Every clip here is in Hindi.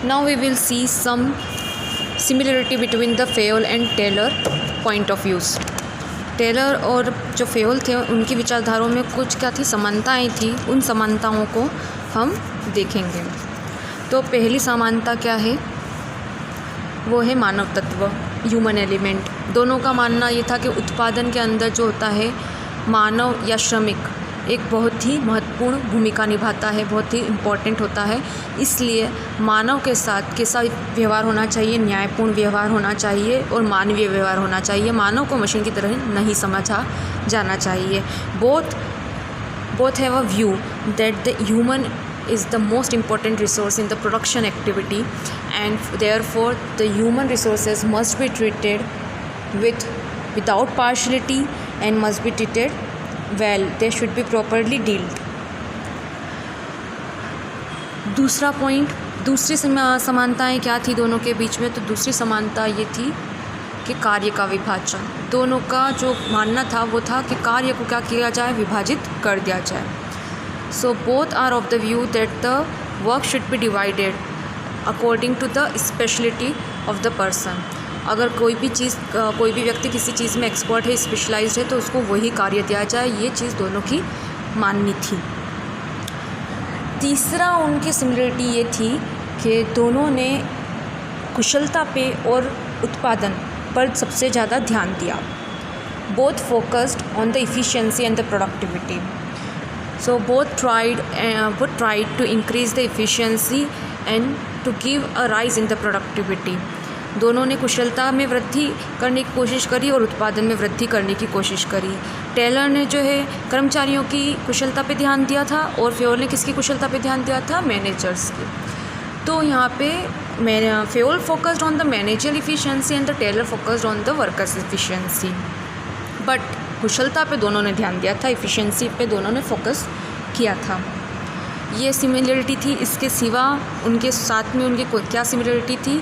Now we will see some similarity between the Fayol and Taylor point of views. Taylor और जो फेयोल थे उनकी विचारधाराओं में कुछ क्या थी, समानताएं थी। उन समानताओं को हम देखेंगे। तो पहली समानता क्या है, वो है मानव तत्व, ह्यूमन एलिमेंट। दोनों का मानना ये था कि उत्पादन के अंदर जो होता है मानव या श्रमिक एक बहुत ही महत्वपूर्ण भूमिका निभाता है, बहुत ही इम्पॉर्टेंट होता है। इसलिए मानव के साथ कैसा व्यवहार होना चाहिए, न्यायपूर्ण व्यवहार होना चाहिए और मानवीय व्यवहार होना चाहिए। मानव को मशीन की तरह नहीं समझा जाना चाहिए। Both have a view that the human is the most important resource in the production activity, and therefore the human resources must be treated without partiality and must be treated well. They should be properly dealt. दूसरा पॉइंट, दूसरी समानताएं क्या थी दोनों के बीच में, तो दूसरी समानता ये थी कि कार्य का विभाजन। दोनों का जो मानना था वो था कि कार्य को क्या किया जाए, विभाजित कर दिया जाए। So both are of the view that the work should be divided according to the specialty of the person. अगर कोई भी व्यक्ति किसी चीज़ में एक्सपर्ट है, स्पेशलाइज्ड है, तो उसको वही कार्य दिया जाए। ये चीज़ दोनों की माननी थी। तीसरा उनकी सिमिलरिटी ये थी कि दोनों ने कुशलता पे और उत्पादन पर सबसे ज़्यादा ध्यान दिया। Both focused on the efficiency and the productivity. So both tried to increase the efficiency and to give a rise in the productivity. दोनों ने कुशलता में वृद्धि करने की कोशिश करी और उत्पादन में वृद्धि करने की कोशिश करी। टेलर ने जो है कर्मचारियों की कुशलता पे ध्यान दिया था और फेयोल ने किसकी कुशलता पे ध्यान दिया था, मैनेजर्स की। तो यहाँ पे Fayol focused on the manager efficiency and the Taylor focused on the workers efficiency. But कुशलता पे दोनों ने ध्यान दिया था, इफ़िशिएंसी पे दोनों ने फोकस किया था। ये सिमिलरिटी थी। इसके सिवा उनके साथ में उनकी क्या सिमिलरिटी थी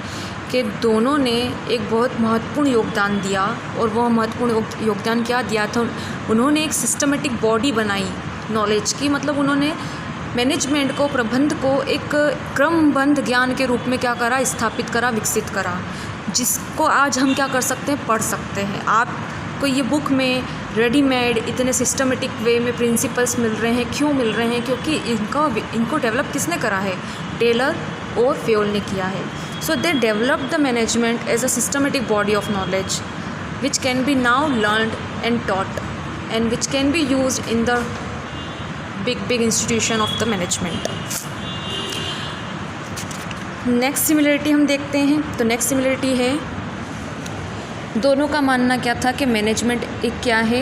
कि दोनों ने एक बहुत महत्वपूर्ण योगदान दिया। और वह महत्वपूर्ण योगदान क्या दिया था, उन्होंने एक सिस्टमेटिक बॉडी बनाई नॉलेज की। मतलब उन्होंने मैनेजमेंट को, प्रबंध को एक क्रमबद्ध ज्ञान के रूप में क्या करा, स्थापित करा, विकसित करा, जिसको आज हम क्या कर सकते हैं, पढ़ सकते हैं। आपको ये बुक में रेडीमेड इतने सिस्टमेटिक वे में प्रिंसिपल्स मिल रहे हैं। क्यों मिल रहे हैं? क्योंकि इनको डेवलप किसने करा है, टेलर और फेयोल ने किया है। So they develop the management as a systematic body of knowledge which can be now learned and taught and which can be used in the big institution of the management. Next similarity हम देखते हैं। तो नेक्स्ट सिमिलरिटी है, दोनों का मानना क्या था कि मैनेजमेंट एक क्या है,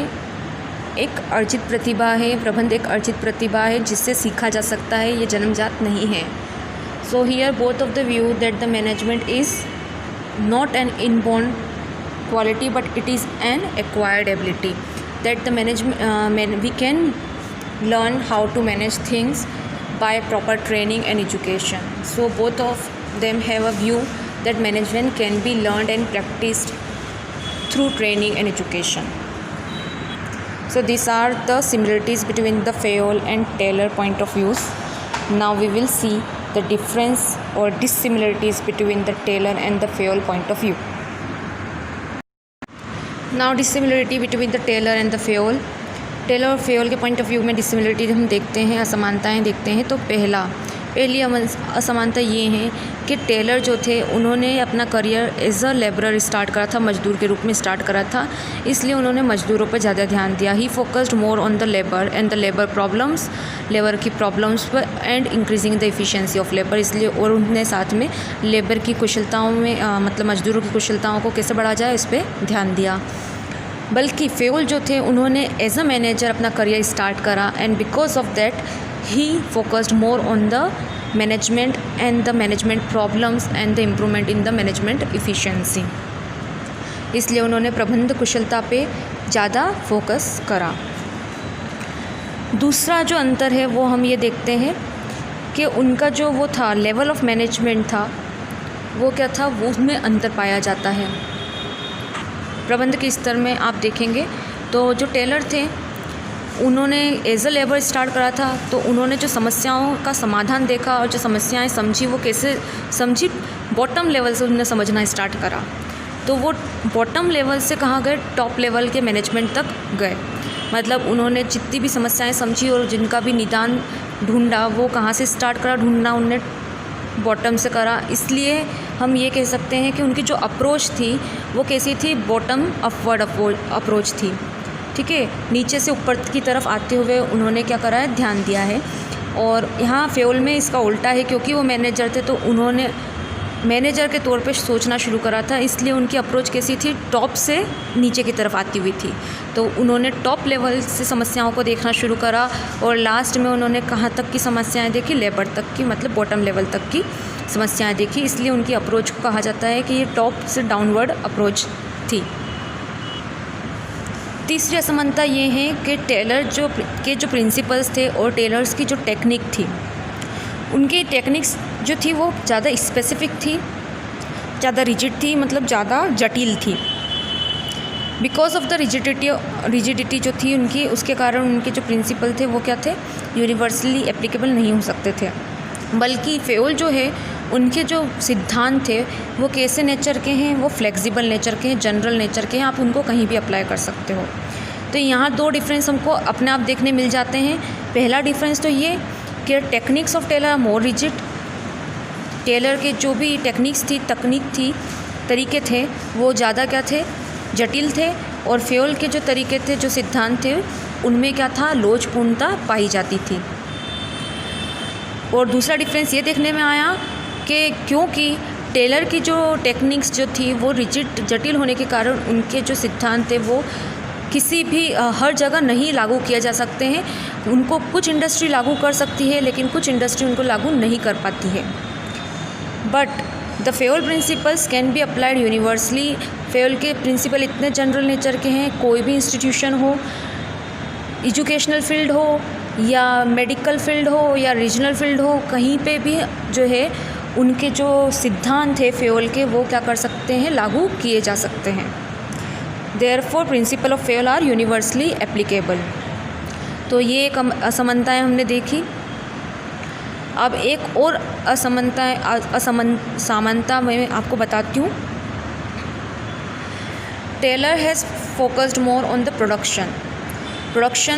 एक अर्जित प्रतिभा है। प्रबंध एक अर्जित प्रतिभा है जिससे सीखा जा सकता है, ये जन्मजात नहीं है। So here both of the view that the management is not an inborn quality but it is an acquired ability. That the management we can learn how to manage things by proper training and education. So both of them have a view that management can be learned and practised through training and education. So these are the similarities between the Fayol and Taylor point of views. Now we will see the difference or dissimilarities between the Taylor and the Fayol point of view. Now dissimilarity between the Taylor and the Fayol. Taylor और फेयोल के पॉइंट ऑफ व्यू में डिसिमिलरिटी हम देखते हैं, असमानताएं देखते हैं। तो पहली असमानता ये है कि टेलर जो थे उन्होंने अपना career as a labourer start करा था, मजदूर के रूप में स्टार्ट करा था। इसलिए उन्होंने मजदूरों पर ज़्यादा ध्यान दिया। He focused more on the labour and the labour problems, labour की प्रॉब्लम्स पर and increasing the efficiency of labour. इसलिए और उन्होंने साथ में लेबर की कुशलताओं में मतलब मजदूरों की कुशलताओं को कैसे बढ़ाया जाए इस पर ध्यान दिया। बल्कि फेयोल जो थे उन्होंने एज अ मैनेजर अपना करियर स्टार्ट करा and because of that he focused more on the management and the management problems and the improvement in the management efficiency. इसलिए उन्होंने प्रबंध कुशलता पे ज़्यादा फोकस करा। दूसरा जो अंतर है वो हम ये देखते हैं कि उनका जो वो था लेवल ऑफ मैनेजमेंट था वो क्या था, वो उसमें अंतर पाया जाता है। प्रबंध के स्तर में आप देखेंगे तो जो टेलर थे उन्होंने एज अ लेबर स्टार्ट करा था, तो उन्होंने जो समस्याओं का समाधान देखा और जो समस्याएं समझी वो कैसे समझी, बॉटम लेवल से उन्होंने समझना स्टार्ट करा। तो वो बॉटम लेवल से कहाँ गए, टॉप लेवल के मैनेजमेंट तक गए। मतलब उन्होंने जितनी भी समस्याएं समझी और जिनका भी निदान ढूंढा, वो कहाँ से स्टार्ट करा ढूंढना, उनने बॉटम से करा। इसलिए हम ये कह सकते हैं कि उनकी जो अप्रोच थी वो कैसी थी, बॉटम अपवर्ड अप्रोच थी। ठीक है, नीचे से ऊपर की तरफ आते हुए उन्होंने क्या करा है, ध्यान दिया है। और यहाँ फेयोल में इसका उल्टा है, क्योंकि वो मैनेजर थे तो उन्होंने मैनेजर के तौर पे सोचना शुरू करा था, इसलिए उनकी अप्रोच कैसी थी, टॉप से नीचे की तरफ आती हुई थी। तो उन्होंने टॉप लेवल से समस्याओं को देखना शुरू करा और लास्ट में उन्होंने कहाँ तक की समस्याएं देखी, लेबर तक की, मतलब बॉटम लेवल तक की समस्याएं देखी। इसलिए उनकी अप्रोच को कहा जाता है कि ये टॉप से डाउनवर्ड अप्रोच थी। तीसरी असमानता ये है कि टेलर जो प्रिंसिपल्स थे और टेलर्स की जो टेक्निक थी, उनकी टेक्निक्स जो थी वो ज़्यादा स्पेसिफिक थी, ज़्यादा रिजिड थी, मतलब ज़्यादा जटिल थी। बिकॉज ऑफ द रिजिडिटी जो थी उनकी, उसके कारण उनके जो प्रिंसिपल थे वो क्या थे, यूनिवर्सली एप्लीकेबल नहीं हो सकते थे। बल्कि फेयोल जो है, उनके जो सिद्धांत थे वो कैसे नेचर के हैं, वो फ्लेक्सिबल नेचर के हैं, जनरल नेचर के हैं, आप उनको कहीं भी अप्लाई कर सकते हो। तो यहाँ दो डिफरेंस हमको अपने आप देखने मिल जाते हैं। पहला डिफरेंस तो ये कि techniques of Taylor are more rigid. Taylor के जो भी टेक्निक्स थी, तकनीक थी, तरीके थे, वो ज़्यादा क्या थे, जटिल थे। और फेयोल के जो तरीके थे, जो सिद्धांत थे, उनमें क्या था, लोचपूर्णता पाई जाती थी। और दूसरा डिफरेंस ये देखने में आया कि क्योंकि टेलर की जो टेक्निक्स जो थी वो रिजिड, जटिल होने के कारण उनके जो सिद्धांत थे वो किसी भी हर जगह नहीं लागू किया जा सकते हैं। उनको कुछ इंडस्ट्री लागू कर सकती है, लेकिन कुछ इंडस्ट्री उनको लागू नहीं कर पाती है। But the Fayol principles can be applied universally. Fayol के प्रिंसिपल इतने जनरल नेचर के हैं, कोई भी इंस्टीट्यूशन हो, एजुकेशनल फील्ड हो या मेडिकल फील्ड हो या रीजनल फील्ड हो, कहीं पे भी जो है उनके जो सिद्धांत है फेयोल के, वो क्या कर सकते हैं, लागू किए जा सकते हैं। Therefore principle of Fayol are universally applicable. तो ये एक असमानताएँ हमने देखी। अब एक और समानता मैं आपको बताती हूँ। Taylor has focused more on the production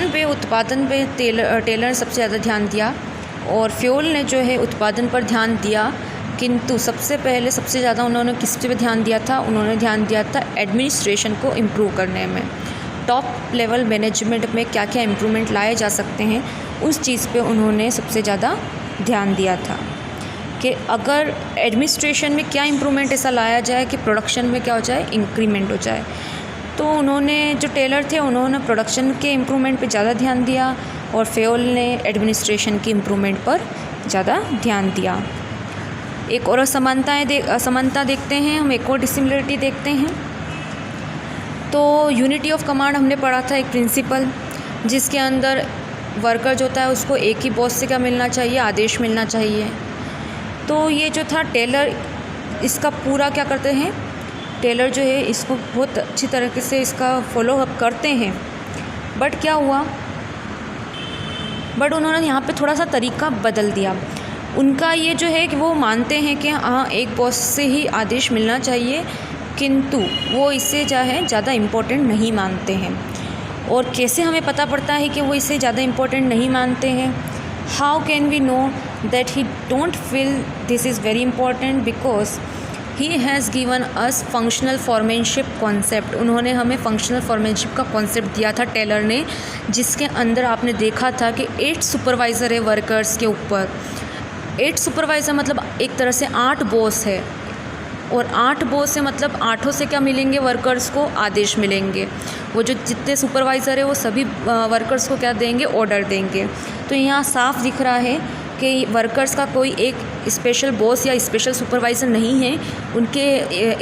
पे, उत्पादन पे टेलर ने सबसे ज़्यादा ध्यान दिया, और फेयोल ने जो है उत्पादन पर ध्यान दिया। किंतु सबसे पहले सबसे ज़्यादा उन्होंने किस पे ध्यान दिया था, उन्होंने ध्यान दिया था एडमिनिस्ट्रेशन को इम्प्रूव करने में। टॉप लेवल मैनेजमेंट में क्या क्या इम्प्रूवमेंट लाए जा सकते हैं, उस चीज़ पे उन्होंने सबसे ज़्यादा ध्यान दिया था कि अगर एडमिनिस्ट्रेशन में क्या इम्प्रूवमेंट ऐसा लाया जाए कि प्रोडक्शन में क्या हो जाए, इंक्रीमेंट हो जाए। तो उन्होंने जो टेलर थे उन्होंने प्रोडक्शन के इम्प्रूवमेंट पे ज़्यादा ध्यान दिया, और फेयोल ने एडमिनिस्ट्रेशन की इम्प्रूवमेंट पर ज़्यादा ध्यान दिया। एक और असमानता देखते हैं हम, एक और डिसिमिलरिटी देखते हैं। तो यूनिटी ऑफ कमांड हमने पढ़ा था, एक प्रिंसिपल जिसके अंदर वर्कर जो होता है उसको एक ही बॉस से क्या मिलना चाहिए, आदेश मिलना चाहिए। तो ये जो था टेलर, इसका पूरा क्या करते हैं, टेलर जो है इसको बहुत अच्छी तरीके से इसका फॉलो अप करते हैं। बट क्या हुआ, बट उन्होंने यहाँ पे थोड़ा सा तरीका बदल दिया। उनका ये जो है कि वो मानते हैं कि हाँ एक बॉस से ही आदेश मिलना चाहिए, किंतु वो इससे जो है ज़्यादा इम्पोर्टेंट नहीं मानते हैं। और कैसे हमें पता पड़ता है कि वो इससे ज़्यादा इम्पोर्टेंट नहीं मानते हैं? How can we know that he don't feel this is very important? Because he has given us functional foremanship concept. उन्होंने हमें फंक्शनल फॉर्मेनशिप का कॉन्सेप्ट दिया था टेलर ने, जिसके अंदर आपने देखा था कि 8 सुपरवाइज़र है वर्कर्स के ऊपर। 8 सुपरवाइज़र मतलब एक तरह से 8 बॉस है, और 8 बॉस से मतलब 8 से क्या मिलेंगे, वर्कर्स को आदेश मिलेंगे। वो जो जितने सुपरवाइज़र है वो सभी वर्कर्स को क्या देंगे, ऑर्डर देंगे। तो यहाँ साफ दिख रहा है कि वर्कर्स का कोई एक स्पेशल बॉस या स्पेशल सुपरवाइज़र नहीं है, उनके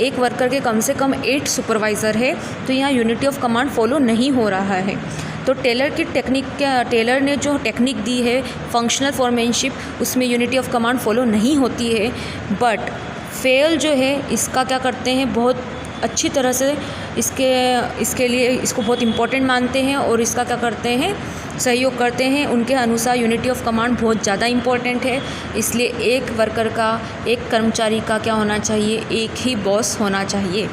एक वर्कर के कम से कम 8 सुपरवाइज़र है। तो यहाँ यूनिटी ऑफ कमांड फॉलो नहीं हो रहा है। तो टेलर ने जो टेक्निक दी है फंक्शनल फॉर्मेनशिप, उसमें यूनिटी ऑफ कमांड फॉलो नहीं होती है। बट फेयोल जो है इसका क्या करते हैं, बहुत अच्छी तरह से इसके लिए इसको बहुत इम्पोर्टेंट मानते हैं, और इसका क्या करते हैं, सहयोग करते हैं उनके अनुसार यूनिटी ऑफ कमांड बहुत ज़्यादा इम्पोर्टेंट है। इसलिए एक वर्कर का, एक कर्मचारी का क्या होना चाहिए, एक ही बॉस होना चाहिए।